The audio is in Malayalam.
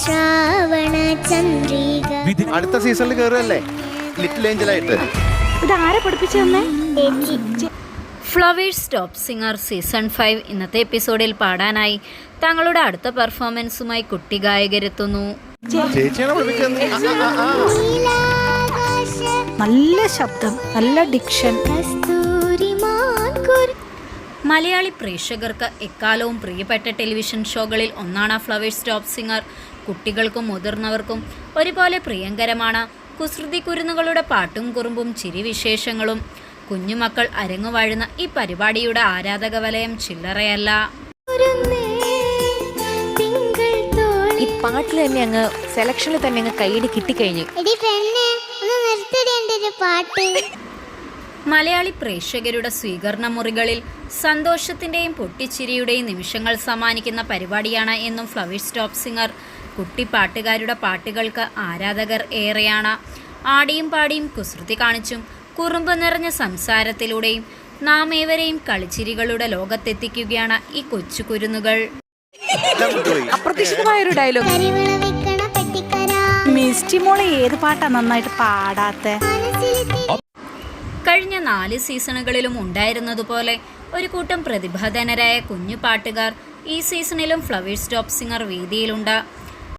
ശ്രാവണ ചന്ദ്രിക. അടുത്ത സീസണിൽ കയറുകയല്ലേ ലിറ്റിൽ ഏഞ്ചലായിട്ട്. ഇതാരെ പഠിപ്പിച്ചു തന്നെ? ഫ്ലവേഴ്സ് ടോപ്പ് സിംഗർ സീസൺ 5 ഇന്നത്തെ എപ്പിസോഡിൽ പാടാനായി തങ്ങളുടെ അടുത്ത പെർഫോമൻസുമായി കുട്ടി ഗായകരെത്തുന്നു. ചേച്ചിയാണ് പഠിപ്പിക്കുന്നത്. നല്ല ശബ്ദം, നല്ല ഡിക്ഷൻ. മലയാളി പ്രേക്ഷകർക്ക് എക്കാലവും പ്രിയപ്പെട്ട ടെലിവിഷൻ ഷോകളിൽ ഒന്നാണ് ഫ്ലവേഴ്സ് ടോപ്പ് സിംഗർ. കുട്ടികൾക്കും മുതിർന്നവർക്കും ഒരുപോലെ പ്രിയങ്കരമാണ്. കുസൃതി കുരുന്നുകളുടെ പാട്ടും കുറുമ്പും ചിരിവിശേഷങ്ങളും. കുഞ്ഞുമക്കൾ അരങ്ങുവാഴുന്ന ഈ പരിപാടിയുടെ ആരാധക വലയം ചില്ലറയല്ല. ഈ പാട്ടിൽ തന്നെ അങ്ങ് സെലക്ഷനിൽ തന്നെ അങ്ങ് കൈയ്യടി കിട്ടിക്കഴിഞ്ഞു. മലയാളി പ്രേക്ഷകരുടെ സ്വീകരണ മുറികളിൽ സന്തോഷത്തിൻ്റെയും പൊട്ടിച്ചിരിയുടെയും നിമിഷങ്ങൾ സമ്മാനിക്കുന്ന പരിപാടിയാണ് എന്നും ഫ്ലവേഴ്സ് ടോപ്പ് സിംഗർ. കുട്ടിപ്പാട്ടുകാരുടെ പാട്ടുകൾക്ക് ആരാധകർ ഏറെയാണ്. ആടിയും പാടിയും കുസൃതി കാണിച്ചും കുറുമ്പ് നിറഞ്ഞ സംസാരത്തിലൂടെയും നാം ഏവരെയും കളിച്ചിരികളുടെ ലോകത്തെത്തിക്കുകയാണ് ഈ കൊച്ചു കുരുന്നുകൾ. അപ്രതീക്ഷിതമായൊരു ഡയലോഗ്. മിസ്റ്റി മോളെ ഏത് പാട്ടാ നന്നായിട്ട് പാടാത്ത? കഴിഞ്ഞ 4 സീസണുകളിലും ഉണ്ടായിരുന്നതുപോലെ ഒരു കൂട്ടം പ്രതിഭാധനരായ കുഞ്ഞു പാട്ടുകാർ ഈ സീസണിലും ഫ്ലവേഴ്സ് ടോപ്പ് സിംഗർ വേദിയിലുണ്ട്.